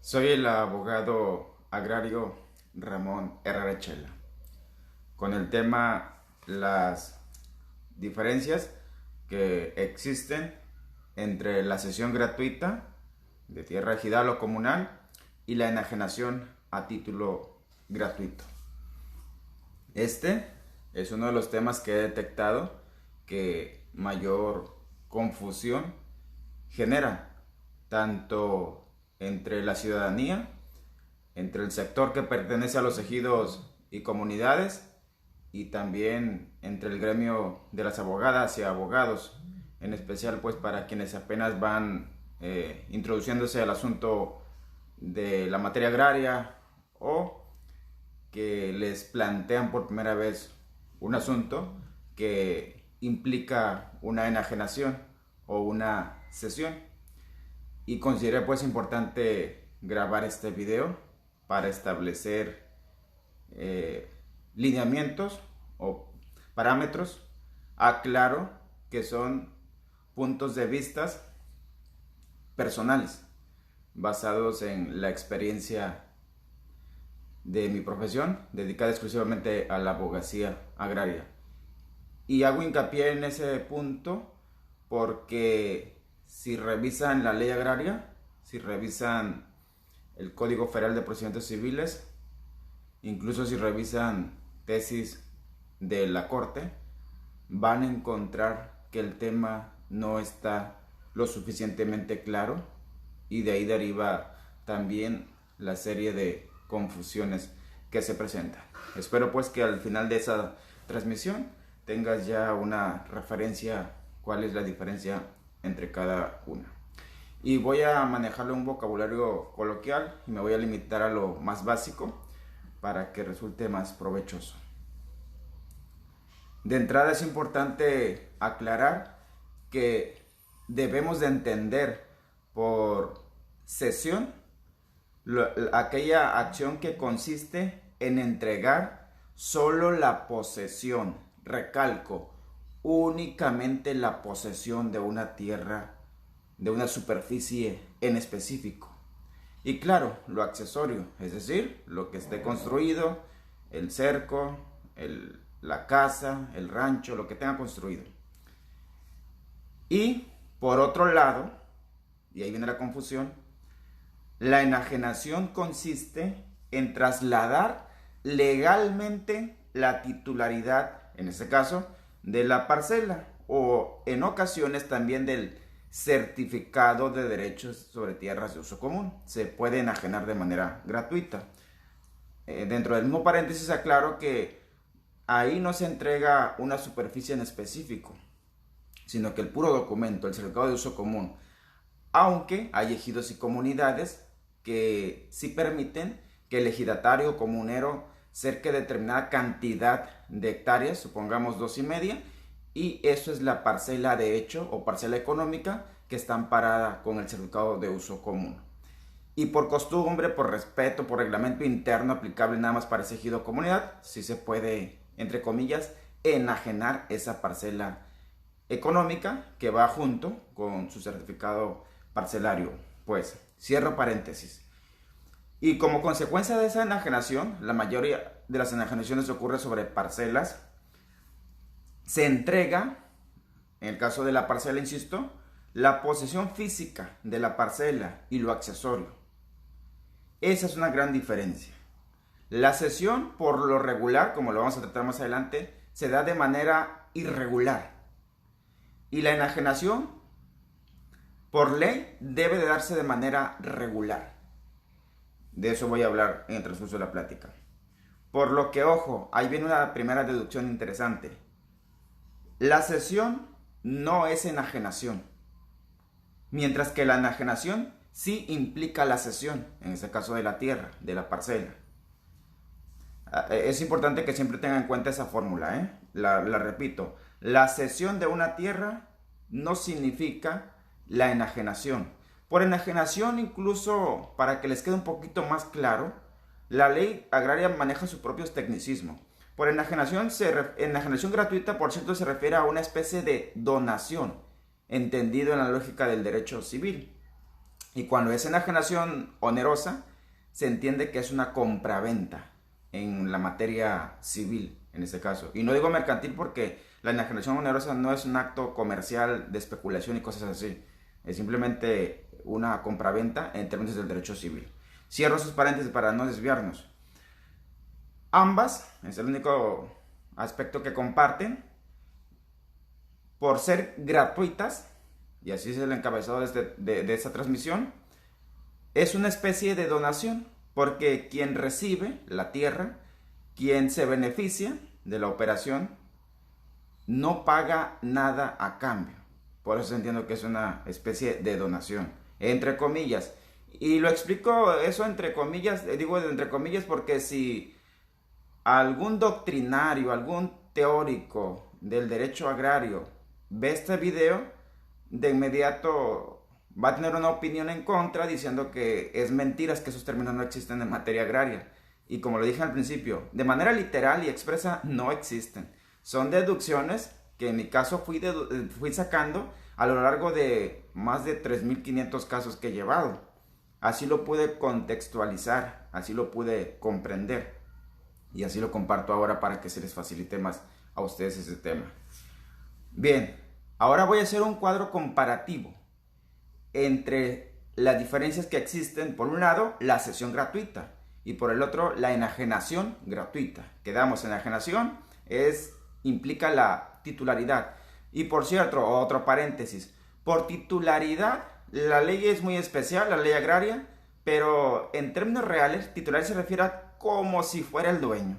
Soy el abogado agrario Ramón Herrera Chela, con el tema las diferencias que existen entre la cesión gratuita de tierra ejidal o comunal y la enajenación a título gratuito. Este es uno de los temas que he detectado que mayor confusión genera, tanto entre la ciudadanía, entre el sector que pertenece a los ejidos y comunidades, y también entre el gremio de las abogadas y abogados, en especial pues para quienes apenas van introduciéndose al asunto de la materia agraria o que les plantean por primera vez un asunto que implica una enajenación o una cesión. Y consideré pues importante grabar este video para establecer lineamientos o parámetros. Aclaro que son puntos de vistas personales basados en la experiencia de mi profesión, dedicada exclusivamente a la abogacía agraria. Y hago hincapié en ese punto porque si revisan la ley agraria, si revisan el Código Federal de Procedimientos Civiles, incluso si revisan tesis de la Corte, van a encontrar que el tema no está lo suficientemente claro, y de ahí deriva también la serie de confusiones que se presentan. Espero pues que al final de esa transmisión tengas ya una referencia cuál es la diferencia entre cada una. Y voy a manejarle un vocabulario coloquial y me voy a limitar a lo más básico para que resulte más provechoso. De entrada es importante aclarar que debemos de entender por cesión aquella acción que consiste en entregar solo la posesión, recalco, únicamente la posesión de una tierra, de una superficie en específico. Y claro, lo accesorio, es decir, lo que esté construido, el cerco, la casa, el rancho, lo que tenga construido. Y por otro lado, y ahí viene la confusión, la enajenación consiste en trasladar legalmente la titularidad, en este caso, de la parcela o en ocasiones también del certificado de derechos sobre tierras de uso común. Se puede enajenar de manera gratuita. Dentro del mismo paréntesis aclaro que ahí no se entrega una superficie en específico, sino que el puro documento, el certificado de uso común, aunque hay ejidos y comunidades que sí permiten que el ejidatario comunero cerque determinada cantidad de hectáreas, supongamos 2,5, y eso es la parcela de hecho o parcela económica que está amparada con el certificado de uso común. Y por costumbre, por respeto, por reglamento interno aplicable nada más para ese ejido o comunidad, sí se puede, entre comillas, enajenar esa parcela económica que va junto con su certificado parcelario. Pues cierro paréntesis. Y como consecuencia de esa enajenación, la mayoría de las enajenaciones ocurre sobre parcelas, se entrega, en el caso de la parcela, insisto, la posesión física de la parcela y lo accesorio. Esa es una gran diferencia. La cesión, por lo regular, como lo vamos a tratar más adelante, se da de manera irregular. Y la enajenación, por ley, debe de darse de manera regular. De eso voy a hablar en el transcurso de la plática. Por lo que, ojo, ahí viene una primera deducción interesante. La cesión no es enajenación, mientras que la enajenación sí implica la cesión, en este caso de la tierra, de la parcela. Es importante que siempre tengan en cuenta esa fórmula, la repito. La cesión de una tierra no significa la enajenación. Por enajenación, incluso para que les quede un poquito más claro, la ley agraria maneja sus propios tecnicismos. Por enajenación, enajenación gratuita, por cierto, se refiere a una especie de donación, entendido en la lógica del derecho civil. Y cuando es enajenación onerosa, se entiende que es una compraventa en la materia civil, en este caso. Y no digo mercantil porque la enajenación onerosa no es un acto comercial de especulación y cosas así. Es simplemente una compraventa en términos del derecho civil. Cierro esos paréntesis para no desviarnos. Ambas, es el único aspecto que comparten, por ser gratuitas, y así es el encabezado de esta transmisión, es una especie de donación, porque quien recibe la tierra, quien se beneficia de la operación, no paga nada a cambio. Por eso entiendo que es una especie de donación, entre comillas. Y lo explico eso entre comillas, digo entre comillas porque si algún doctrinario, algún teórico del derecho agrario ve este video, de inmediato va a tener una opinión en contra diciendo que es mentiras, que esos términos no existen en materia agraria. Y como lo dije al principio, de manera literal y expresa no existen. Son deducciones que en mi caso fui sacando a lo largo de más de 3.500 casos que he llevado. Así lo pude contextualizar, así lo pude comprender. Y así lo comparto ahora para que se les facilite más a ustedes ese tema. Bien, ahora voy a hacer un cuadro comparativo entre las diferencias que existen. Por un lado, la cesión gratuita y por el otro, la enajenación gratuita. Quedamos, enajenación implica la titularidad. Y por cierto, otro paréntesis, por titularidad, la ley es muy especial, la ley agraria, pero en términos reales, titular se refiere a como si fuera el dueño,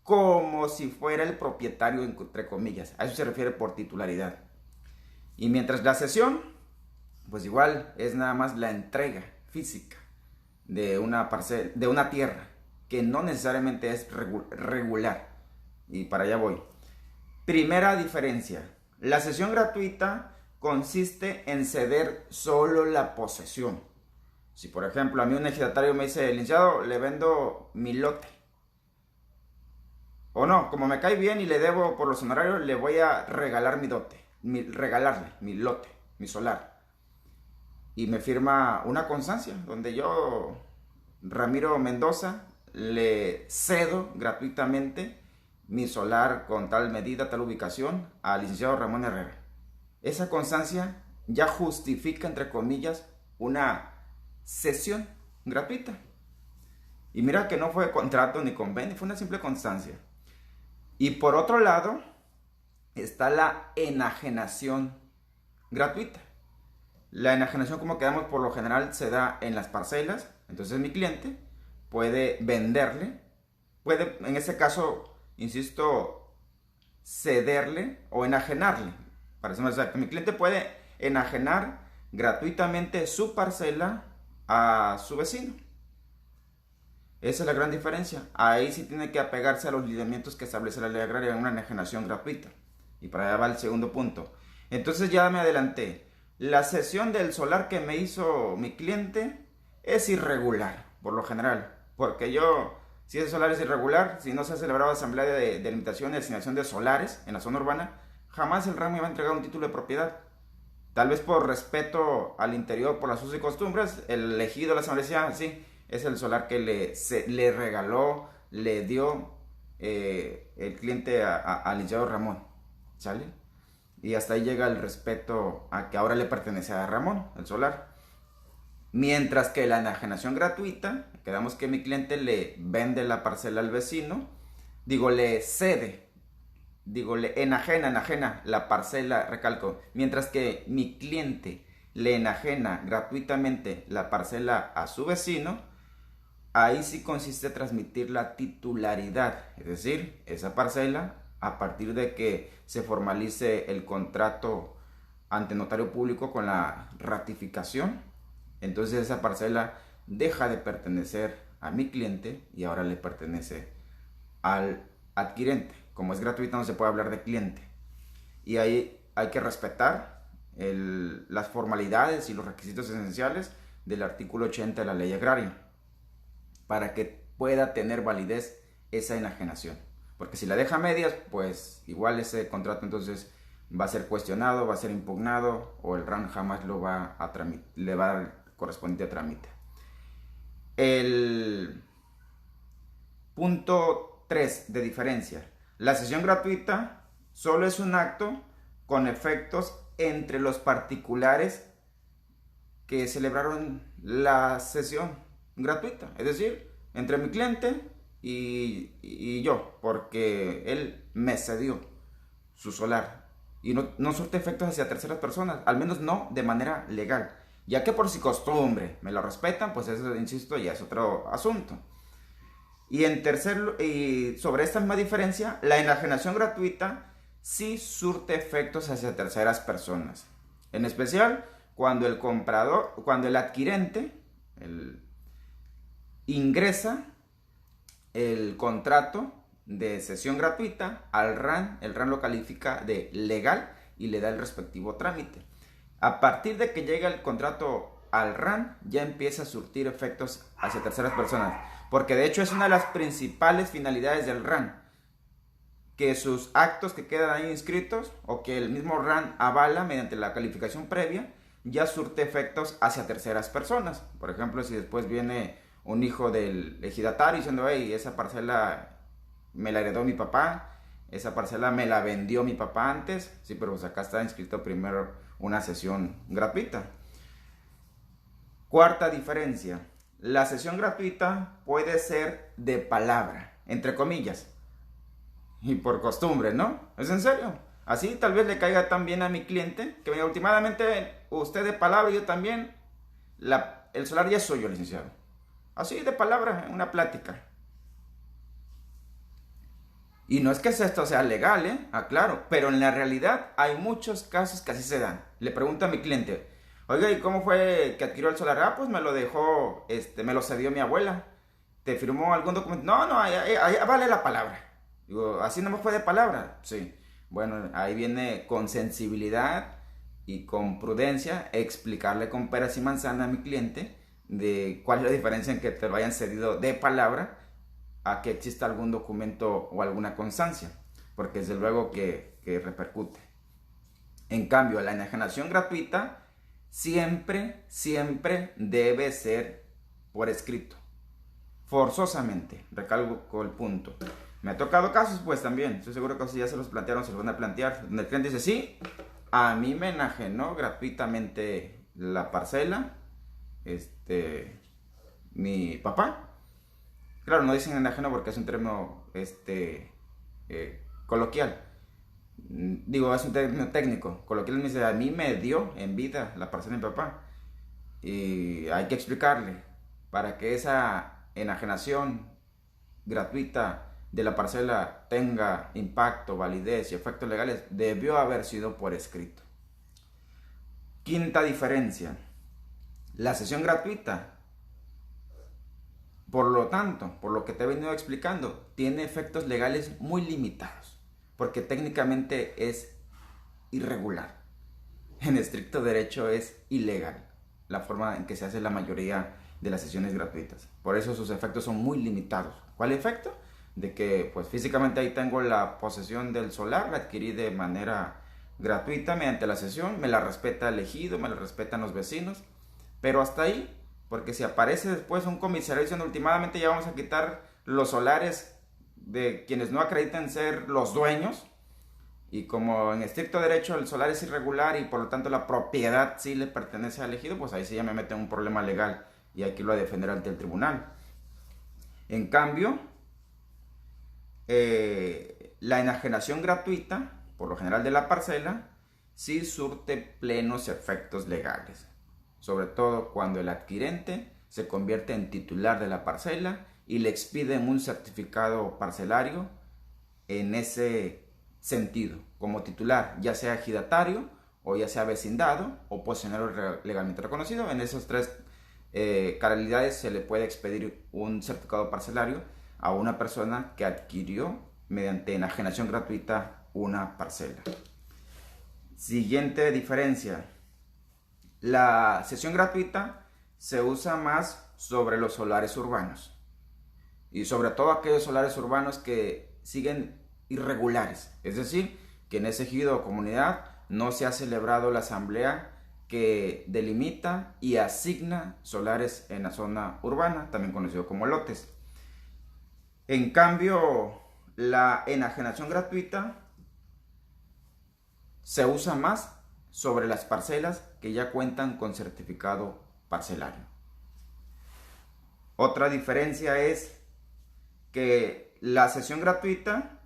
como si fuera el propietario, entre comillas. A eso se refiere por titularidad. Y mientras la cesión, pues igual es nada más la entrega física de una parcela, de una tierra, que no necesariamente es regular. Y para allá voy. Primera diferencia, la cesión gratuita consiste en ceder solo la posesión. Si por ejemplo a mí un ejidatario me dice, licenciado, le vendo mi lote. O no, como me cae bien y le debo por los honorarios, le voy a regalar mi dote, regalarle mi lote, mi solar. Y me firma una constancia donde yo, Ramiro Mendoza, le cedo gratuitamente mi solar con tal medida, tal ubicación, al licenciado Ramón Herrera. Esa constancia ya justifica, entre comillas, una cesión gratuita. Y mira que no fue contrato ni convenio, fue una simple constancia. Y por otro lado, está la enajenación gratuita. La enajenación, como quedamos, por lo general se da en las parcelas. Entonces mi cliente puede venderle, puede, en este caso, insisto, cederle o enajenarle. Para ser más exacto, mi cliente puede enajenar gratuitamente su parcela a su vecino. Esa es la gran diferencia. Ahí sí tiene que apegarse a los lineamientos que establece la ley agraria en una enajenación gratuita. Y para allá va el segundo punto. Entonces ya me adelanté. La cesión del solar que me hizo mi cliente es irregular, por lo general. Porque yo, si ese solar es irregular, si no se ha celebrado asamblea de delimitación y asignación de solares en la zona urbana, jamás el RAM me va a entregar un título de propiedad. Tal vez por respeto al interior, por las usos y costumbres, el elegido de la asamblea decía, sí, es el solar que le regaló, le dio el cliente al licenciado Ramón, ¿sale? Y hasta ahí llega el respeto a que ahora le pertenece a Ramón, el solar. Mientras que la enajenación gratuita, quedamos que mi cliente le vende la parcela al vecino, le cede, le enajena la parcela, recalco, mientras que mi cliente le enajena gratuitamente la parcela a su vecino, ahí sí consiste transmitir la titularidad, es decir, esa parcela, a partir de que se formalice el contrato ante notario público con la ratificación, entonces esa parcela deja de pertenecer a mi cliente y ahora le pertenece al adquirente. Como es gratuita no se puede hablar de cliente. Y ahí hay que respetar las formalidades y los requisitos esenciales del artículo 80 de la ley agraria para que pueda tener validez esa enajenación. Porque si la deja a medias, pues igual ese contrato entonces va a ser cuestionado, va a ser impugnado o el RAN jamás lo va a le va a dar correspondiente trámite. El punto 3 de diferencia. La sesión gratuita solo es un acto con efectos entre los particulares que celebraron la sesión gratuita. Es decir, entre mi cliente y yo, porque él me cedió su solar. Y no surte efectos hacia terceras personas, al menos no de manera legal. Ya que por si costumbre me lo respetan, pues eso, insisto, ya es otro asunto. Y sobre esta misma diferencia, la enajenación gratuita sí surte efectos hacia terceras personas. En especial cuando el adquirente ingresa el contrato de sesión gratuita al RAN, el RAN lo califica de legal y le da el respectivo trámite. A partir de que llega el contrato al RAN, ya empieza a surtir efectos hacia terceras personas, porque de hecho es una de las principales finalidades del RAN, que sus actos que quedan ahí inscritos o que el mismo RAN avala mediante la calificación previa, ya surte efectos hacia terceras personas. Por ejemplo, si después viene un hijo del ejidatario diciendo, hey, esa parcela me la heredó mi papá, esa parcela me la vendió mi papá antes, sí, pero pues acá está inscrito primero una sesión gratuita. Cuarta diferencia, la sesión gratuita puede ser de palabra, entre comillas, y por costumbre, ¿no? ¿Es en serio? Así tal vez le caiga tan bien a mi cliente, que últimamente usted de palabra y yo también, el solar ya es suyo, licenciado. Así de palabra, en una plática. Y no es que esto sea legal, aclaro, pero en la realidad hay muchos casos que así se dan. Le pregunto a mi cliente, oiga, ¿y cómo fue que adquirió el solar? Ah, pues me lo dejó, me lo cedió mi abuela. ¿Te firmó algún documento? No, ahí vale la palabra. Digo, ¿así no me fue de palabra? Sí. Bueno, ahí viene con sensibilidad y con prudencia explicarle con peras y manzanas a mi cliente de cuál es la diferencia en que te lo hayan cedido de palabra a que exista algún documento o alguna constancia, porque desde luego que repercute. En cambio, la enajenación gratuita siempre debe ser por escrito, forzosamente, recalco el punto. Me ha tocado casos, pues también, estoy seguro que si ya se los plantearon, se los van a plantear, donde el cliente dice, sí, a mí me enajenó gratuitamente la parcela, mi papá. Claro, no dicen enajeno porque es un término coloquial. Digo, es un término técnico. Coloquial me dice, a mí me dio en vida la parcela de mi papá. Y hay que explicarle, para que esa enajenación gratuita de la parcela tenga impacto, validez y efectos legales, debió haber sido por escrito. Quinta diferencia. La sesión gratuita, por lo tanto, por lo que te he venido explicando, tiene efectos legales muy limitados, porque técnicamente es irregular. En estricto derecho es ilegal la forma en que se hace la mayoría de las sesiones gratuitas. Por eso sus efectos son muy limitados. ¿Cuál efecto? De que pues físicamente ahí tengo la posesión del solar, la adquirí de manera gratuita mediante la sesión, me la respeta el ejido, me la respetan los vecinos, pero hasta ahí. Porque si aparece después un comisario diciendo últimamente ya vamos a quitar los solares de quienes no acreditan ser los dueños, y como en estricto derecho el solar es irregular y por lo tanto la propiedad sí le pertenece al ejido, pues ahí sí ya me mete en un problema legal y hay que irlo a defender ante el tribunal. En cambio, la enajenación gratuita, por lo general de la parcela, sí surte plenos efectos legales. Sobre todo cuando el adquirente se convierte en titular de la parcela y le expiden un certificado parcelario en ese sentido, como titular, ya sea ejidatario o ya sea vecindado o posicionario legalmente reconocido. En esas tres calidades se le puede expedir un certificado parcelario a una persona que adquirió mediante enajenación gratuita una parcela. Siguiente diferencia. La sesión gratuita se usa más sobre los solares urbanos y sobre todo aquellos solares urbanos que siguen irregulares, es decir, que en ese ejido o comunidad no se ha celebrado la asamblea que delimita y asigna solares en la zona urbana, también conocido como lotes. En cambio, la enajenación gratuita se usa más sobre las parcelas que ya cuentan con certificado parcelario. Otra diferencia es que la cesión gratuita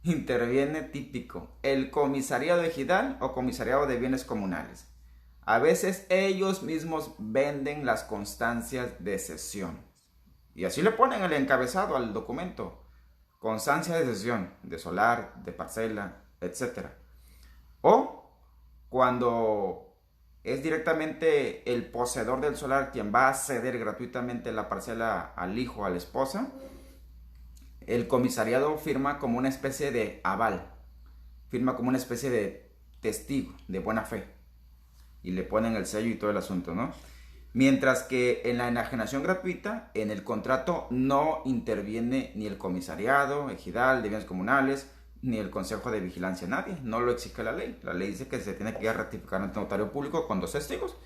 interviene típico el comisariado ejidal o comisariado de bienes comunales. A veces ellos mismos venden las constancias de cesión. Y así le ponen el encabezado al documento. Constancia de cesión de solar, de parcela, etc. O cuando es directamente el poseedor del solar quien va a ceder gratuitamente la parcela al hijo o a la esposa, el comisariado firma como una especie de aval, firma como una especie de testigo de buena fe y le ponen el sello y todo el asunto, ¿no? Mientras que en la enajenación gratuita, en el contrato no interviene ni el comisariado ejidal de bienes comunales, ni el consejo de vigilancia, nadie, no lo exige la ley. La ley dice que se tiene que ratificar ante notario público con 2 testigos.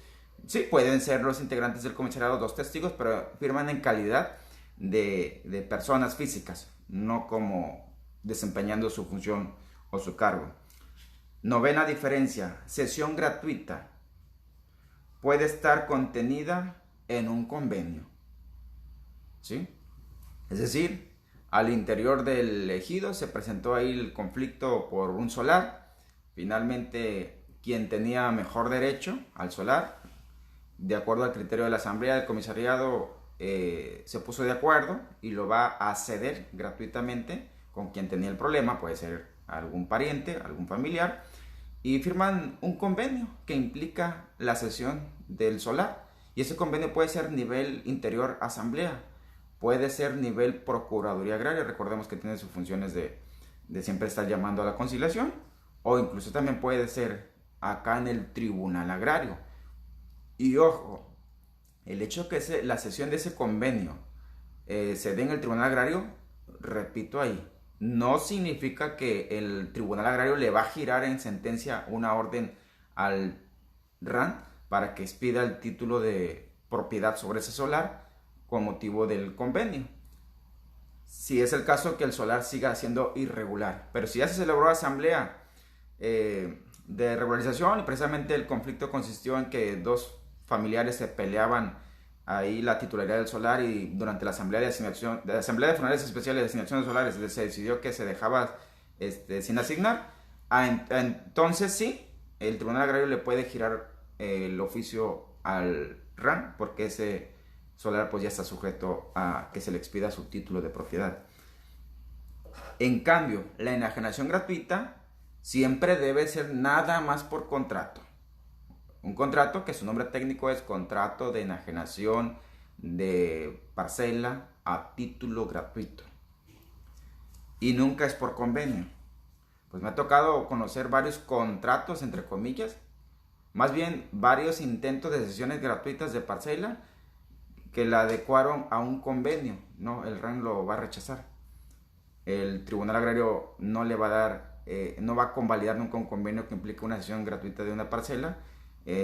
Sí, pueden ser los integrantes del comisariado 2 testigos, pero firman en calidad de personas físicas, no como desempeñando su función o su cargo. Novena diferencia, cesión gratuita puede estar contenida en un convenio, ¿sí? Es decir, al interior del ejido se presentó ahí el conflicto por un solar. Finalmente, quien tenía mejor derecho al solar, de acuerdo al criterio de la asamblea del comisariado, se puso de acuerdo y lo va a ceder gratuitamente con quien tenía el problema, puede ser algún pariente, algún familiar, y firman un convenio que implica la cesión del solar. Y ese convenio puede ser nivel interior asamblea, puede ser nivel procuraduría agraria, recordemos que tiene sus funciones de siempre estar llamando a la conciliación, o incluso también puede ser acá en el tribunal agrario. Y ojo, el hecho que la cesión de ese convenio se dé en el tribunal agrario, repito ahí, no significa que el tribunal agrario le va a girar en sentencia una orden al RAN para que expida el título de propiedad sobre ese solar con motivo del convenio. Si es el caso que el solar siga siendo irregular, pero si ya se celebró asamblea de regularización y precisamente el conflicto consistió en que 2 familiares se peleaban ahí la titularidad del solar y durante la asamblea de asignación, de asamblea de funerales especiales de asignación de solares se decidió que se dejaba sin asignar, entonces sí, el tribunal agrario le puede girar el oficio al RAN porque ese solar pues ya está sujeto a que se le expida su título de propiedad. En cambio, la enajenación gratuita siempre debe ser nada más por contrato. Un contrato que su nombre técnico es contrato de enajenación de parcela a título gratuito. Y nunca es por convenio. Pues me ha tocado conocer varios contratos, entre comillas, más bien varios intentos de cesiones gratuitas de parcela que la adecuaron a un convenio. No, el RAN lo va a rechazar. El tribunal agrario no le va a dar, no va a convalidar nunca un convenio que implique una cesión gratuita de una parcela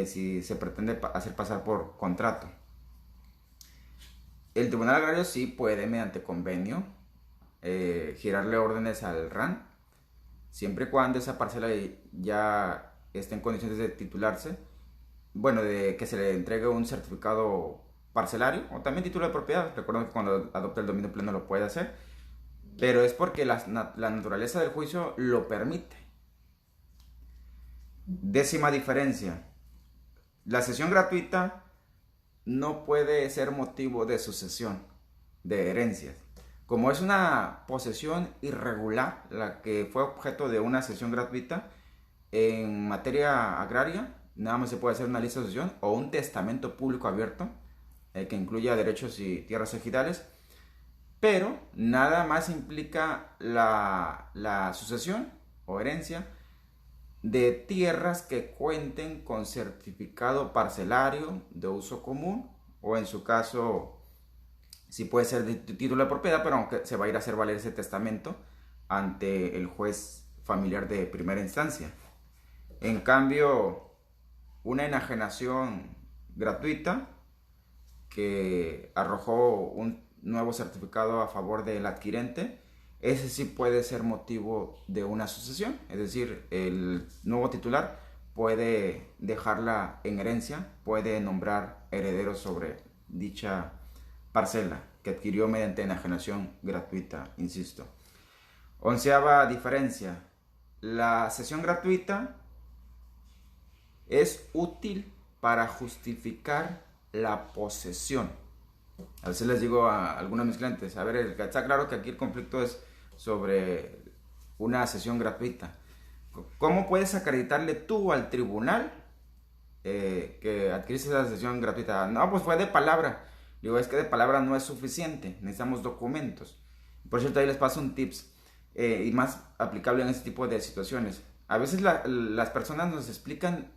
si se pretende hacer pasar por contrato. El tribunal agrario sí puede, mediante convenio, girarle órdenes al RAN, siempre y cuando esa parcela ya esté en condiciones de titularse, bueno, de que se le entregue un certificado parcelario o también título de propiedad. Recuerden que cuando adopta el dominio pleno lo puede hacer, pero es porque la naturaleza del juicio lo permite. Décima diferencia. La cesión gratuita no puede ser motivo de sucesión, de herencias. Como es una posesión irregular la que fue objeto de una cesión gratuita, en materia agraria nada más se puede hacer una lista de sucesión o un testamento público abierto que incluya derechos y tierras ejidales, pero nada más implica la sucesión o herencia de tierras que cuenten con certificado parcelario de uso común, o en su caso sí puede ser de título de propiedad, pero aunque se va a ir a hacer valer ese testamento ante el juez familiar de primera instancia. En cambio, una enajenación gratuita que arrojó un nuevo certificado a favor del adquirente, ese sí puede ser motivo de una sucesión. Es decir, el nuevo titular puede dejarla en herencia, puede nombrar herederos sobre dicha parcela que adquirió mediante enajenación gratuita, insisto. Onceava diferencia: la cesión gratuita es útil para justificar la posesión. A veces les digo a algunos de mis clientes, a ver, está claro que aquí el conflicto es sobre una cesión gratuita. ¿Cómo puedes acreditarle tú al tribunal que adquiriste esa cesión gratuita? No, pues fue de palabra. Digo, es que de palabra no es suficiente, necesitamos documentos. Por cierto, ahí les paso un tips y más aplicable en este tipo de situaciones. A veces las personas nos explican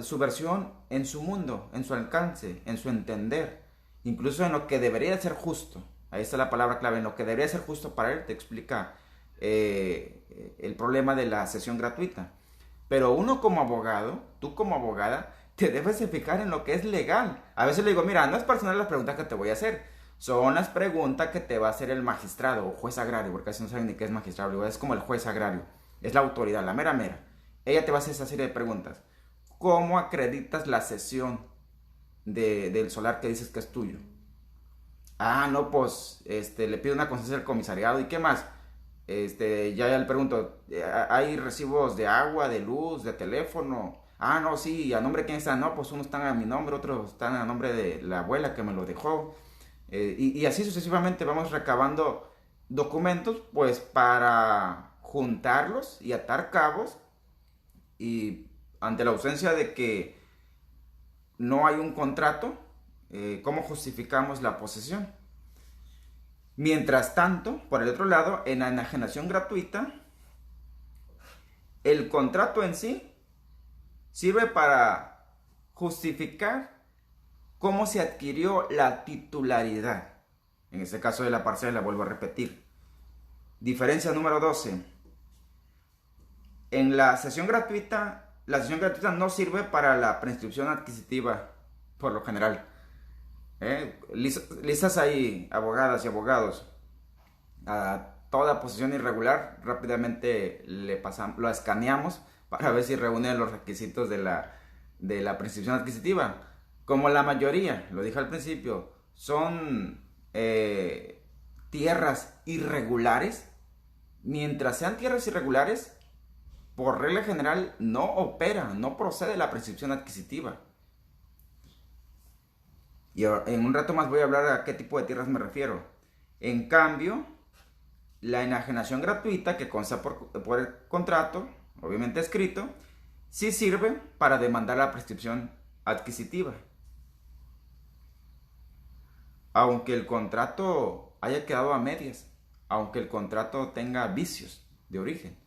su versión en su mundo, en su alcance, en su entender, incluso en lo que debería ser justo. Ahí está la palabra clave: en lo que debería ser justo para él, te explica el problema de la cesión gratuita. Pero uno como abogado, tú como abogada, te debes de fijar en lo que es legal. A veces le digo, mira, no es personal las preguntas que te voy a hacer, son las preguntas que te va a hacer el magistrado o juez agrario, porque así no saben ni qué es magistrado. Es como el juez agrario, es la autoridad, la mera mera. Ella te va a hacer esa serie de preguntas. ¿Cómo acreditas la cesión del solar que dices que es tuyo? Ah, no, pues le pido una constancia del comisariado. ¿Y qué más? Ya le pregunto, ¿hay recibos de agua, de luz, de teléfono? Ah, no, sí, ¿a nombre de quién están? No, pues unos están a mi nombre, otros están a nombre de la abuela que me lo dejó. Y así sucesivamente vamos recabando documentos, pues para juntarlos y atar cabos, y ante la ausencia de que no hay un contrato, ¿cómo justificamos la posesión? Mientras tanto, por el otro lado, en la enajenación gratuita, el contrato en sí sirve para justificar cómo se adquirió la titularidad. En este caso de la parcela, vuelvo a repetir. Diferencia número 12. En la cesión gratuita no sirve para la prescripción adquisitiva, por lo general. Listas ahí, abogadas y abogados. A toda posesión irregular, rápidamente lo escaneamos para ver si reúne los requisitos de la prescripción adquisitiva. Como la mayoría, lo dije al principio, son tierras irregulares. Mientras sean tierras irregulares, por regla general no procede la prescripción adquisitiva. Y en un rato más voy a hablar a qué tipo de tierras me refiero. En cambio, la enajenación gratuita, que consta por el contrato, obviamente escrito, sí sirve para demandar la prescripción adquisitiva. Aunque el contrato haya quedado a medias, aunque el contrato tenga vicios de origen,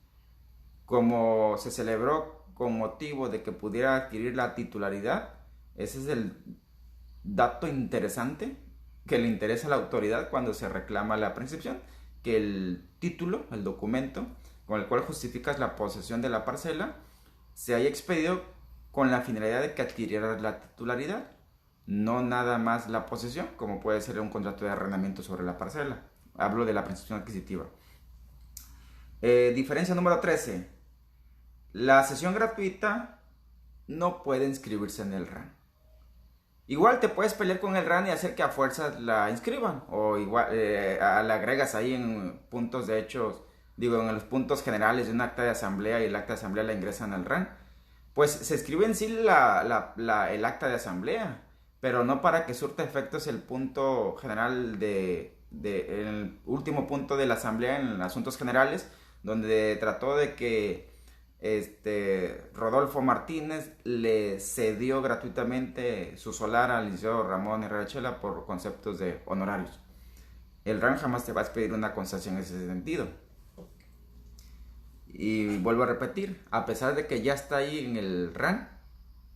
como se celebró con motivo de que pudiera adquirir la titularidad, ese es el dato interesante que le interesa a la autoridad cuando se reclama la prescripción, que el título, el documento con el cual justificas la posesión de la parcela, se haya expedido con la finalidad de que adquirieras la titularidad, no nada más la posesión, como puede ser un contrato de arrendamiento sobre la parcela. Hablo de la prescripción adquisitiva. Diferencia número 13. La cesión gratuita no puede inscribirse en el RAN. Igual te puedes pelear con el RAN y hacer que a fuerzas la inscriban, o igual la agregas ahí en puntos de hechos, en los puntos generales de un acta de asamblea, y el acta de asamblea la ingresan al RAN. Pues se escribe en sí el acta de asamblea, pero no para que surta efectos el punto general el último punto de la asamblea en asuntos generales, donde trató de que Rodolfo Martínez le cedió gratuitamente su solar al licenciado Ramón Herrera Chela por conceptos de honorarios. El RAN jamás te va a expedir una constancia en ese sentido. Y vuelvo a repetir, a pesar de que ya está ahí en el RAN,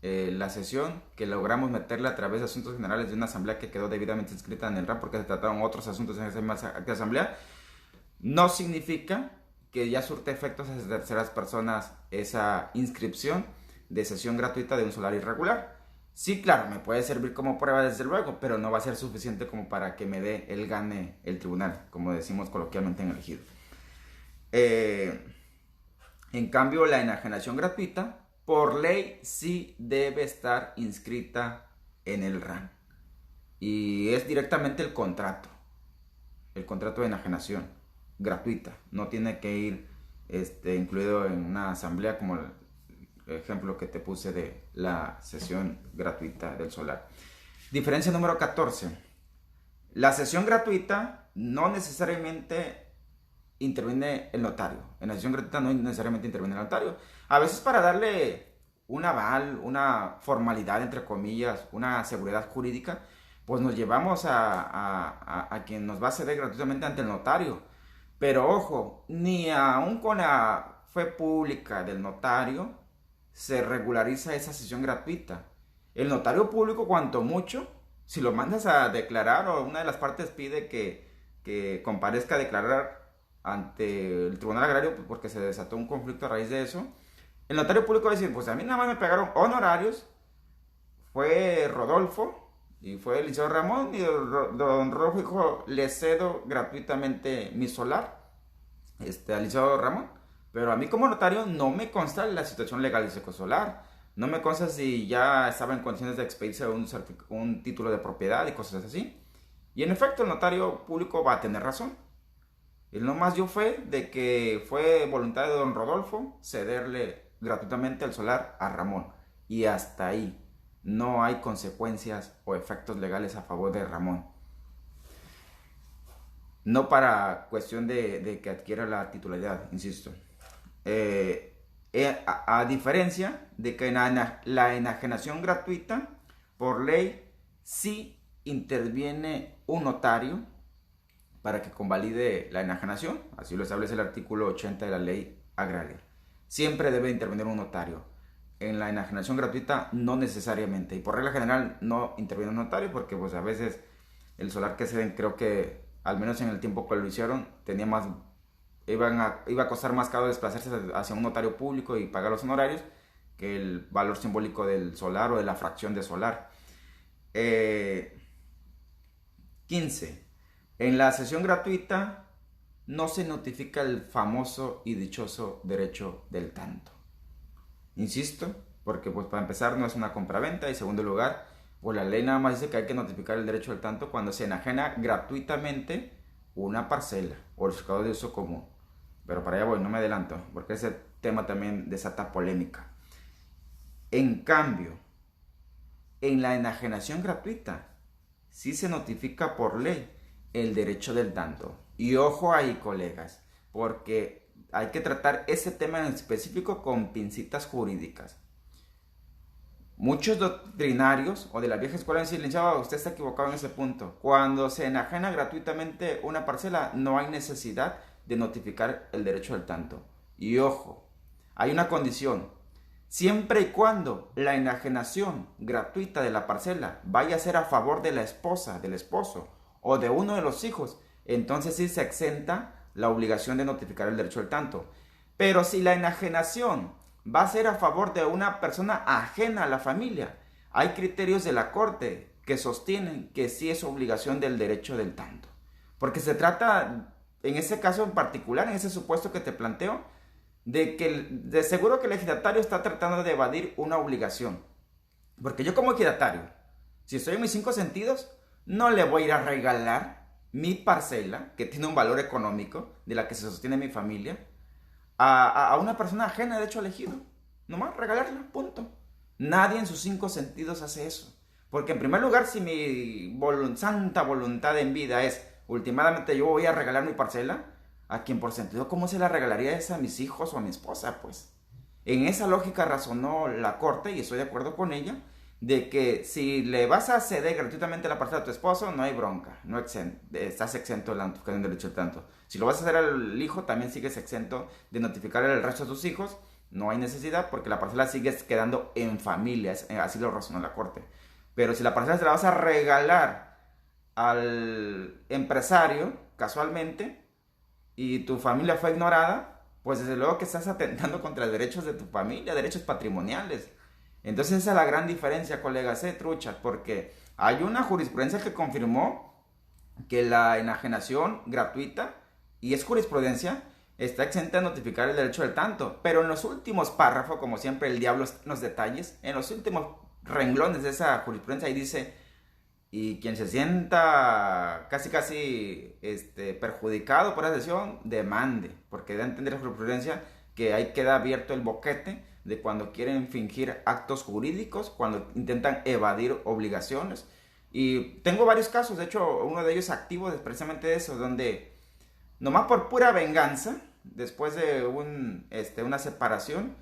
la sesión que logramos meterla a través de asuntos generales de una asamblea que quedó debidamente inscrita en el RAN, porque se trataron otros asuntos en esa misma asamblea, no significa que ya surte efectos a terceras personas esa inscripción, de cesión gratuita de un solar irregular. Sí, claro, me puede servir como prueba desde luego, pero no va a ser suficiente como para que me dé el gane el tribunal, como decimos coloquialmente en el ejido. En cambio, la enajenación gratuita, por ley, sí debe estar inscrita en el RAN. Y es directamente el contrato de enajenación gratuita. No tiene que ir incluido en una asamblea como el ejemplo que te puse de la sesión gratuita del solar. Diferencia número 14. La sesión gratuita no necesariamente interviene el notario. En la sesión gratuita no necesariamente interviene el notario. A veces para darle un aval, una formalidad, entre comillas, una seguridad jurídica, pues nos llevamos a quien nos va a ceder gratuitamente ante el notario. Pero ojo, ni aún con la fe pública del notario se regulariza esa sesión gratuita. El notario público, cuanto mucho, si lo mandas a declarar o una de las partes pide que comparezca a declarar ante el tribunal agrario porque se desató un conflicto a raíz de eso, el notario público va a decir, pues a mí nada más me pagaron honorarios, fue Rodolfo y fue el licenciado Ramón y don Rodolfo dijo, le cedo gratuitamente mi solar al licenciado Ramón, pero a mí como notario no me consta la situación legal de ese solar, no me consta si ya estaba en condiciones de expedirse un título de propiedad y cosas así. Y en efecto el notario público va a tener razón. Él nomás dio fe de que fue voluntad de don Rodolfo cederle gratuitamente el solar a Ramón. Y hasta ahí. No hay consecuencias o efectos legales a favor de Ramón. No para cuestión de que adquiera la titularidad, insisto. A diferencia de que la enajenación gratuita, por ley, sí interviene un notario para que convalide la enajenación, así lo establece el artículo 80 de la ley agraria. Siempre debe intervenir un notario. En la enajenación gratuita no necesariamente, y por regla general no interviene un notario porque pues a veces el solar que ceden, creo que al menos en el tiempo que lo hicieron, iba a costar más caro desplazarse hacia un notario público y pagar los honorarios que el valor simbólico del solar o de la fracción de solar. 15. En la sesión gratuita no se notifica el famoso y dichoso derecho del tanto. Insisto, porque pues para empezar no es una compraventa y en segundo lugar, pues la ley nada más dice que hay que notificar el derecho del tanto cuando se enajena gratuitamente una parcela o el certificado de uso común. Pero para allá voy, no me adelanto, porque ese tema también desata polémica. En cambio, en la enajenación gratuita sí se notifica por ley el derecho del tanto. Y ojo ahí, colegas, porque hay que tratar ese tema en específico con pincitas jurídicas. Muchos doctrinarios o de la vieja escuela han silenciado, usted está equivocado en ese punto. Cuando se enajena gratuitamente una parcela, no hay necesidad de notificar el derecho del tanto. Y ojo, hay una condición. Siempre y cuando la enajenación gratuita de la parcela vaya a ser a favor de la esposa, del esposo o de uno de los hijos, entonces sí se exenta la obligación de notificar el derecho del tanto. Pero si la enajenación va a ser a favor de una persona ajena a la familia, hay criterios de la Corte que sostienen que sí es obligación del derecho del tanto. Porque se trata, en ese caso en particular, en ese supuesto que te planteo, de que de seguro que el ejidatario está tratando de evadir una obligación. Porque yo como ejidatario, si estoy en mis 5 sentidos, no le voy a ir a regalar mi parcela, que tiene un valor económico, de la que se sostiene mi familia, a una persona ajena de hecho elegido. Nomás regalarla, punto. Nadie en sus 5 sentidos hace eso. Porque en primer lugar, si mi santa voluntad en vida es, últimamente yo voy a regalar mi parcela, a quien por sentido, ¿cómo se la regalaría esa a mis hijos o a mi esposa? Pues en esa lógica razonó la Corte, y estoy de acuerdo con ella, de que si le vas a ceder gratuitamente la parcela a tu esposo, no hay bronca, no estás exento de la notificación del derecho del tanto. Si lo vas a hacer al hijo, también sigues exento de notificar al resto de tus hijos, no hay necesidad porque la parcela sigue quedando en familia, así lo razonó la Corte. Pero si la parcela se la vas a regalar al empresario, casualmente, y tu familia fue ignorada, pues desde luego que estás atentando contra los derechos de tu familia, derechos patrimoniales. Entonces esa es la gran diferencia, colegas, truchas, porque hay una jurisprudencia que confirmó que la enajenación gratuita, y es jurisprudencia, está exenta de notificar el derecho del tanto, pero en los últimos párrafos, como siempre el diablo está en los detalles, en los últimos renglones de esa jurisprudencia ahí dice, y quien se sienta casi perjudicado por esa decisión, demande, porque da a entender la jurisprudencia que ahí queda abierto el boquete de cuando quieren fingir actos jurídicos, cuando intentan evadir obligaciones. Y tengo varios casos, de hecho uno de ellos activo es precisamente eso, donde nomás por pura venganza, después de una separación,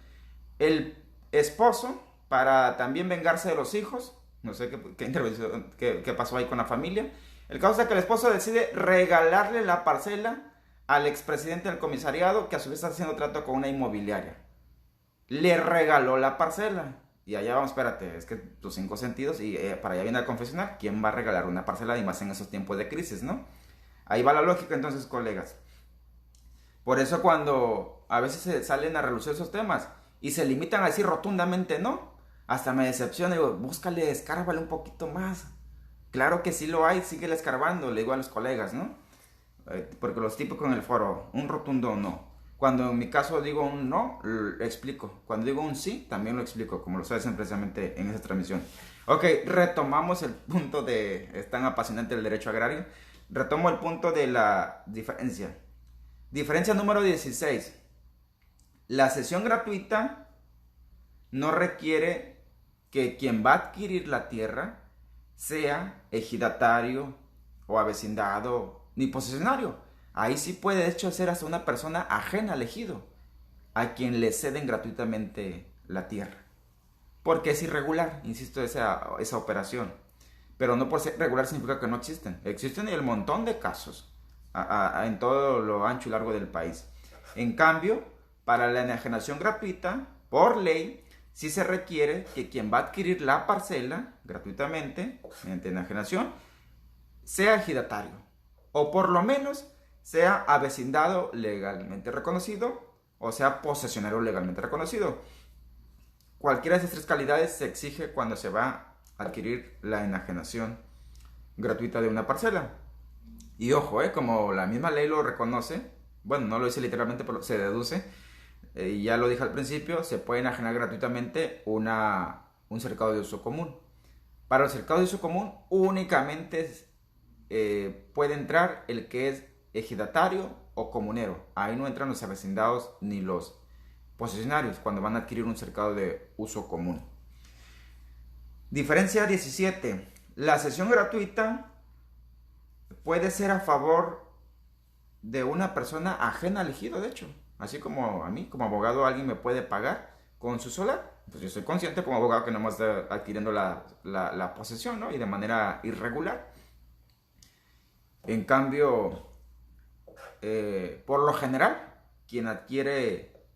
el esposo, para también vengarse de los hijos, no sé qué pasó ahí con la familia, el caso es que el esposo decide regalarle la parcela al expresidente del comisariado, que a su vez está haciendo trato con una inmobiliaria. Le regaló la parcela. Y allá vamos, espérate, es que tus cinco sentidos, y para allá viene el confesionar, ¿quién va a regalar una parcela y más en esos tiempos de crisis, no? Ahí va la lógica entonces, colegas. Por eso cuando a veces se salen a relucir esos temas y se limitan a decir rotundamente no, hasta me decepciona, digo, búscale, escárbale un poquito más. Claro que sí lo hay, síguele escarbando, le digo a los colegas, ¿no? Porque los típicos en el foro, un rotundo no. Cuando en mi caso digo un no, lo explico. Cuando digo un sí, también lo explico, como lo sabes precisamente en esa transmisión. Ok, retomamos el punto de, es tan apasionante el derecho agrario. Retomo el punto de la diferencia. Diferencia número 16. La cesión gratuita no requiere que quien va a adquirir la tierra sea ejidatario o avecindado ni posesionario. Ahí sí puede de hecho ser hasta una persona ajena al ejido a quien le ceden gratuitamente la tierra. Porque es irregular, insisto, esa operación. Pero no por ser regular significa que no existen. Existen el montón de casos en todo lo ancho y largo del país. En cambio, para la enajenación gratuita, por ley, sí se requiere que quien va a adquirir la parcela gratuitamente, mediante enajenación, sea ejidatario. O por lo menos sea avecindado legalmente reconocido, o sea posesionario legalmente reconocido. Cualquiera de esas tres calidades se exige cuando se va a adquirir la enajenación gratuita de una parcela. Y ojo, como la misma ley lo reconoce, bueno, no lo dice literalmente, pero se deduce, y ya lo dije al principio, se puede enajenar gratuitamente un cercado de uso común. Para el cercado de uso común únicamente puede entrar el que es ejidatario o comunero. Ahí no entran los avecindados ni los posesionarios cuando van a adquirir un cercado de uso común. Diferencia 17. La cesión gratuita puede ser a favor de una persona ajena al ejido, de hecho. Así como a mí, como abogado, alguien me puede pagar con su solar. Pues yo soy consciente como abogado que no más está adquiriendo la posesión, ¿no? Y de manera irregular. En cambio, por lo general, quien adquiere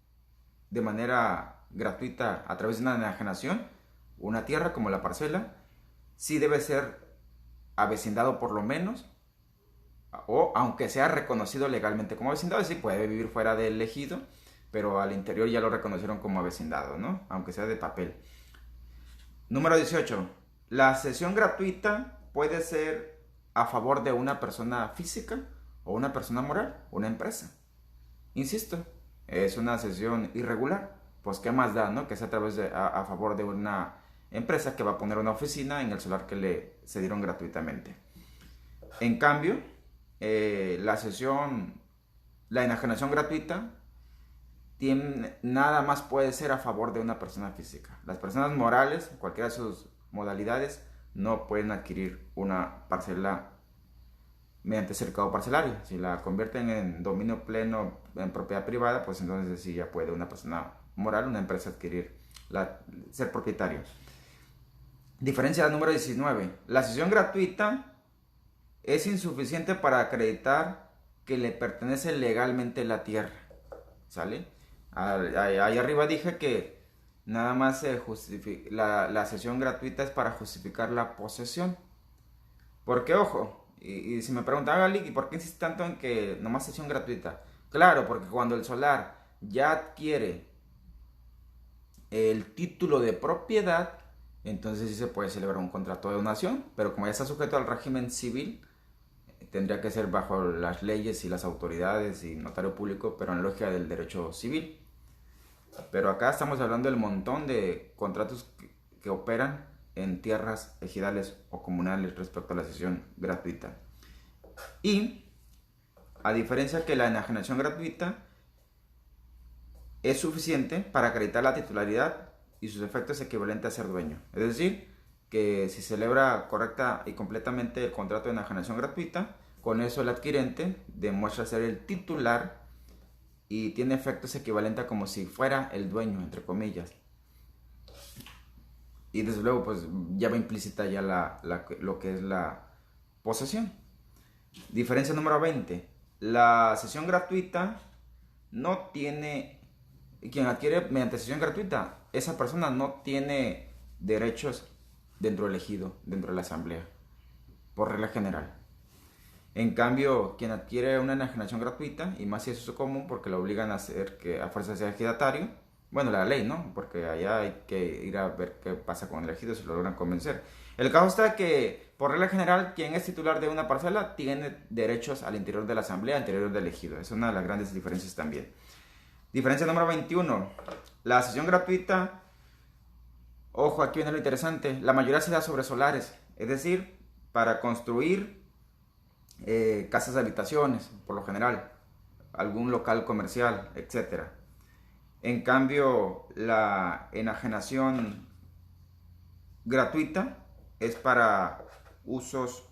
de manera gratuita a través de una enajenación una tierra como la parcela, sí debe ser avecindado por lo menos, o aunque sea reconocido legalmente como avecindado, sí puede vivir fuera del ejido, pero al interior ya lo reconocieron como avecindado, ¿no? Aunque sea de papel. Número 18. La cesión gratuita puede ser a favor de una persona física o una persona moral, una empresa. Insisto, es una cesión irregular, pues qué más da, ¿no? Que sea a favor de una empresa que va a poner una oficina en el solar que le cedieron gratuitamente. En cambio, la enajenación gratuita nada más puede ser a favor de una persona física. Las personas morales, cualquiera de sus modalidades, no pueden adquirir una parcela mediante cercado parcelario. Si la convierten en dominio pleno, en propiedad privada, pues entonces sí ya puede una persona moral, una empresa ser propietario. Diferencia número 19. La cesión gratuita es insuficiente para acreditar que le pertenece legalmente la tierra. ¿Sale? Ahí arriba dije que nada más la cesión gratuita es para justificar la posesión. Porque, ojo, y si me preguntan, Gali, ¿y por qué insistes tanto en que nomás cesión gratuita? Claro, porque cuando el solar ya adquiere el título de propiedad, entonces sí se puede celebrar un contrato de donación, pero como ya está sujeto al régimen civil, tendría que ser bajo las leyes y las autoridades y notario público, pero en lógica del derecho civil. Pero acá estamos hablando del montón de contratos que operan en tierras ejidales o comunales respecto a la cesión gratuita. Y a diferencia que la enajenación gratuita es suficiente para acreditar la titularidad y sus efectos equivalentes a ser dueño. Es decir, que si celebra correcta y completamente el contrato de enajenación gratuita, con eso el adquirente demuestra ser el titular y tiene efectos equivalentes a como si fuera el dueño, entre comillas. Y desde luego, pues ya va implícita ya lo que es la posesión. Diferencia número 20. La cesión gratuita no tiene... Quien adquiere mediante cesión gratuita, esa persona no tiene derechos dentro del ejido, dentro de la asamblea, por regla general. En cambio, quien adquiere una enajenación gratuita, y más si es uso común, porque lo obligan a hacer que a fuerza sea ejidatario, bueno, la ley, ¿no? Porque allá hay que ir a ver qué pasa con el ejido si lo logran convencer. El caso está que, por regla general, quien es titular de una parcela tiene derechos al interior de la asamblea, al interior del ejido. Es una de las grandes diferencias también. Diferencia número 21. La cesión gratuita, ojo, aquí viene lo interesante, la mayoría se da sobre solares, es decir, para construir casas de habitaciones, por lo general, algún local comercial, etc. En cambio, la enajenación gratuita es para usos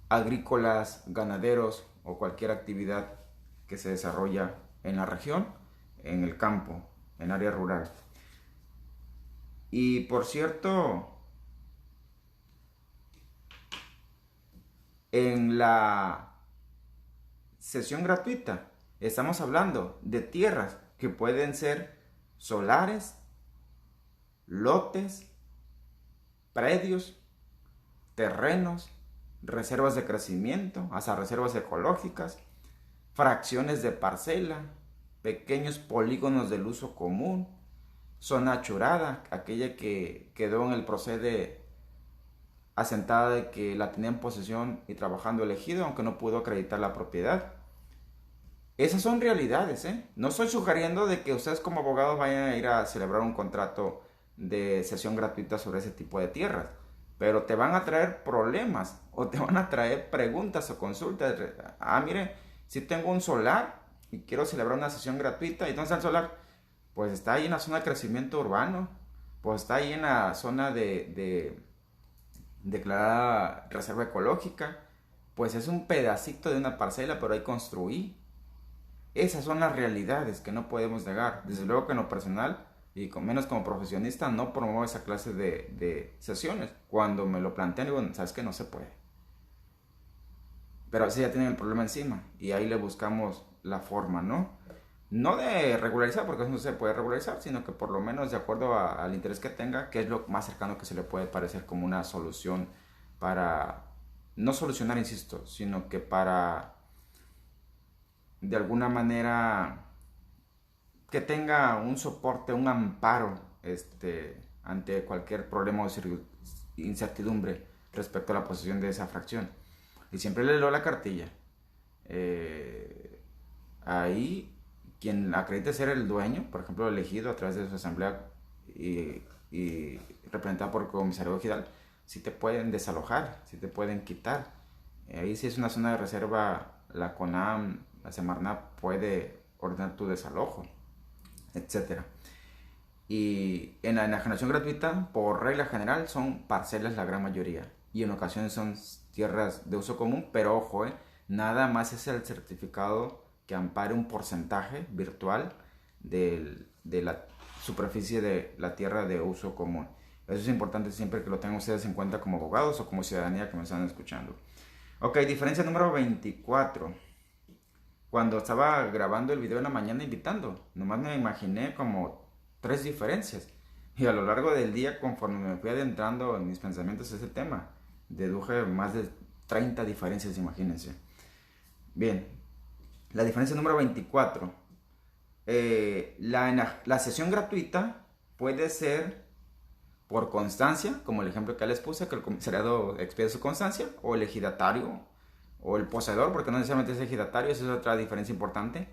agrícolas, ganaderos o cualquier actividad que se desarrolla en la región, en el campo, en área rural. Y por cierto, en la cesión gratuita estamos hablando de tierras que pueden ser solares, lotes, predios, terrenos, reservas de crecimiento, hasta reservas ecológicas, fracciones de parcela, pequeños polígonos del uso común, zona achurada, aquella que quedó en el procede asentada de que la tenía en posesión y trabajando elegido, aunque no pudo acreditar la propiedad. Esas son realidades, ¿eh? No estoy sugiriendo de que ustedes como abogados vayan a ir a celebrar un contrato de cesión gratuita sobre ese tipo de tierras, pero te van a traer problemas o te van a traer preguntas o consultas. Ah, mire, si tengo un solar y quiero celebrar una cesión gratuita, ¿y dónde está el solar? Pues está ahí en la zona de crecimiento urbano, pues está ahí en la zona de declarada reserva ecológica, pues es un pedacito de una parcela, pero ahí construí. Esas son las realidades que no podemos negar. Desde luego que en lo personal, y con menos como profesionista, no promuevo esa clase de sesiones. Cuando me lo plantean, digo, sabes que no se puede. Pero así ya tienen el problema encima, y ahí le buscamos la forma, ¿no? No de regularizar, porque eso no se puede regularizar, sino que por lo menos de acuerdo al interés que tenga, que es lo más cercano que se le puede parecer como una solución para, no solucionar, insisto, sino que para, de alguna manera, que tenga un soporte, un amparo ante cualquier problema o incertidumbre respecto a la posesión de esa fracción. Y siempre le leo la cartilla. Ahí quien acredite ser el dueño, por ejemplo, elegido a través de su asamblea y representado por el comisario ejidal, si te pueden desalojar, si te pueden quitar. Ahí si es una zona de reserva, la CONAM, la Semarnat puede ordenar tu desalojo, etc. Y en la enajenación gratuita, por regla general, son parcelas la gran mayoría. Y en ocasiones son tierras de uso común, pero ojo, nada más es el certificado que ampare un porcentaje virtual de la superficie de la tierra de uso común. Eso es importante siempre que lo tengan ustedes en cuenta como abogados o como ciudadanía que me están escuchando. Ok, diferencia número 24. Cuando estaba grabando el video en la mañana invitando, nomás me imaginé como 3 diferencias. Y a lo largo del día, conforme me fui adentrando en mis pensamientos ese tema, deduje más de 30 diferencias, imagínense. Bien, la diferencia número 24. La sesión gratuita puede ser por constancia, como el ejemplo que les puse, que el comisariado expide su constancia, o el ejidatario, o el poseedor, porque no necesariamente es ejidatario, esa es otra diferencia importante.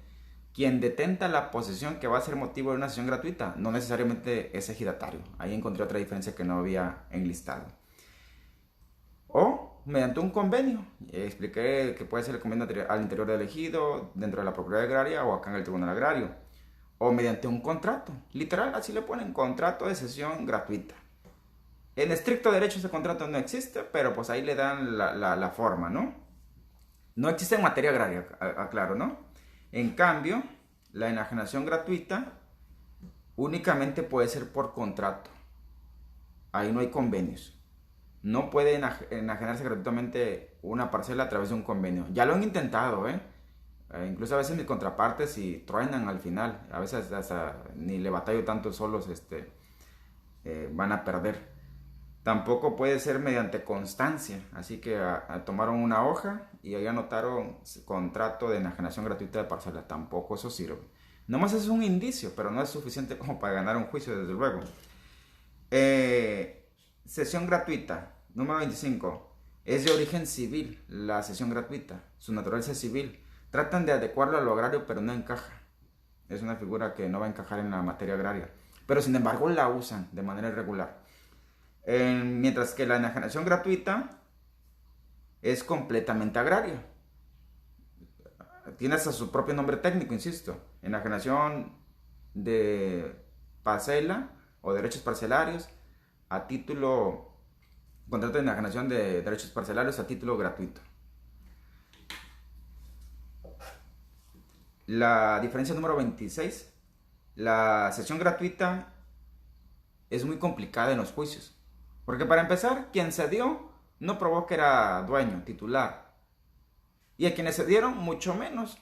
Quien detenta la posesión que va a ser motivo de una sesión gratuita, no necesariamente es ejidatario. Ahí encontré otra diferencia que no había enlistado. O mediante un convenio. Expliqué que puede ser el convenio al interior del ejido, dentro de la Procuraduría Agraria o acá en el Tribunal Agrario. O mediante un contrato. Literal, así le ponen contrato de sesión gratuita. En estricto derecho ese contrato no existe, pero pues ahí le dan la forma, ¿no? No existe en materia agraria, aclaro, ¿no? En cambio, la enajenación gratuita únicamente puede ser por contrato. Ahí no hay convenios. No puede enajenarse gratuitamente una parcela a través de un convenio. Ya lo han intentado, ¿eh? Incluso a veces mis contrapartes si truenan al final. A veces hasta ni le batallo tanto solos, van a perder. Tampoco puede ser mediante constancia. Así que tomaron una hoja y ahí anotaron contrato de enajenación gratuita de parcela. Tampoco eso sirve. Nomás es un indicio, pero no es suficiente como para ganar un juicio, desde luego. Sesión gratuita. Número 25. Es de origen civil la sesión gratuita. Su naturaleza es civil. Tratan de adecuarlo a lo agrario, pero no encaja. Es una figura que no va a encajar en la materia agraria. Pero sin embargo la usan de manera irregular. Mientras que la enajenación gratuita es completamente agraria. Tiene hasta su propio nombre técnico, insisto. Enajenación de parcela o derechos parcelarios a título... Contrato de enajenación de derechos parcelarios a título gratuito. La diferencia número 26. La sesión gratuita es muy complicada en los juicios. Porque para empezar, quien cedió no probó que era dueño, titular. Y a quienes cedieron, mucho menos.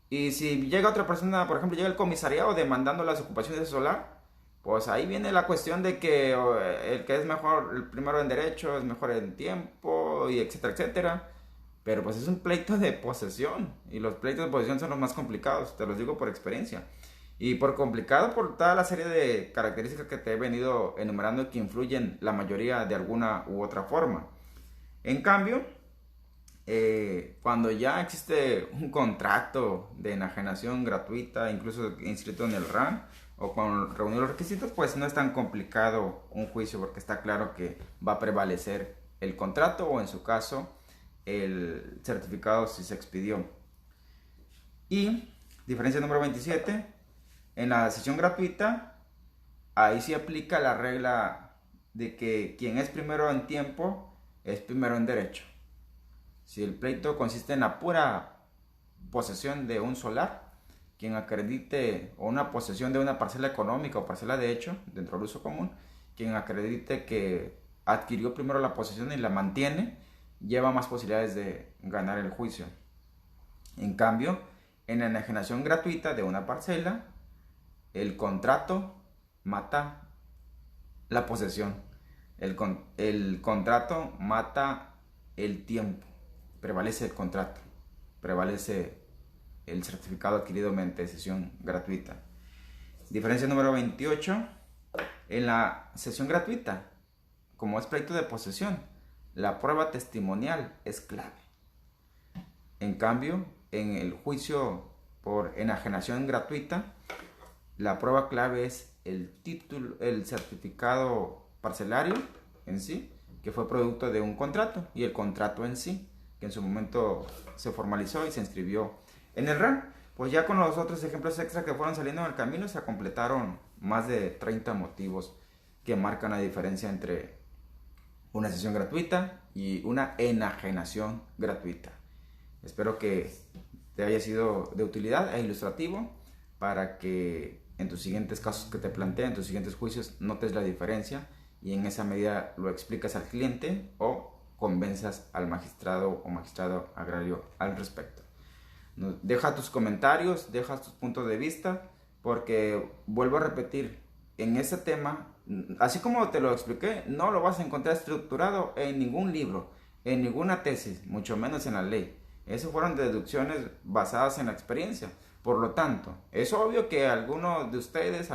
Y si llega otra persona, por ejemplo, llega el comisariado demandando las ocupaciones de solar, pues ahí viene la cuestión de que el que es mejor, el primero en derecho, es mejor en tiempo, y etcétera, etcétera. Pero pues es un pleito de posesión. Y los pleitos de posesión son los más complicados, te los digo por experiencia. Y por complicado, por toda la serie de características que te he venido enumerando que influyen la mayoría de alguna u otra forma. En cambio, cuando ya existe un contrato de enajenación gratuita, incluso inscrito en el RAN, o con reunir los requisitos, pues no es tan complicado un juicio porque está claro que va a prevalecer el contrato o en su caso el certificado si se expidió. Y diferencia número 27, en la sesión gratuita, ahí sí aplica la regla de que quien es primero en tiempo es primero en derecho. Si el pleito consiste en la pura posesión de un solar, quien acredite, o una posesión de una parcela económica o parcela de hecho dentro del uso común, quien acredite que adquirió primero la posesión y la mantiene, lleva más posibilidades de ganar el juicio. En cambio, en la enajenación gratuita de una parcela, el contrato mata la posesión. El contrato mata el tiempo. Prevalece el contrato. Prevalece el certificado adquirido mediante sesión gratuita. Diferencia número 28. En la sesión gratuita, como es pleito de posesión, la prueba testimonial es clave. En cambio, en el juicio por enajenación gratuita, la prueba clave es el título, el certificado parcelario en sí, que fue producto de un contrato, y el contrato en sí, que en su momento se formalizó y se inscribió en el RAN. Pues ya con los otros ejemplos extra que fueron saliendo en el camino se completaron más de 30 motivos que marcan la diferencia entre una sesión gratuita y una enajenación gratuita. Espero que te haya sido de utilidad e ilustrativo para que en tus siguientes casos que te planteen, en tus siguientes juicios, notes la diferencia y en esa medida lo explicas al cliente o convenzas al magistrado o magistrado agrario al respecto. Deja tus comentarios, deja tus puntos de vista, porque vuelvo a repetir, en ese tema, así como te lo expliqué, no lo vas a encontrar estructurado en ningún libro, en ninguna tesis, mucho menos en la ley. Esas fueron deducciones basadas en la experiencia, Por lo tanto, es obvio que alguna de ustedes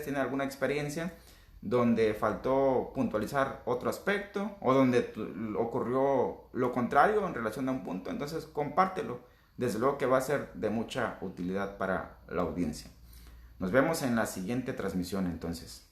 tiene alguna experiencia donde faltó puntualizar otro aspecto o donde ocurrió lo contrario en relación a un punto, entonces compártelo. Desde luego que va a ser de mucha utilidad para la audiencia. Nos vemos en la siguiente transmisión entonces.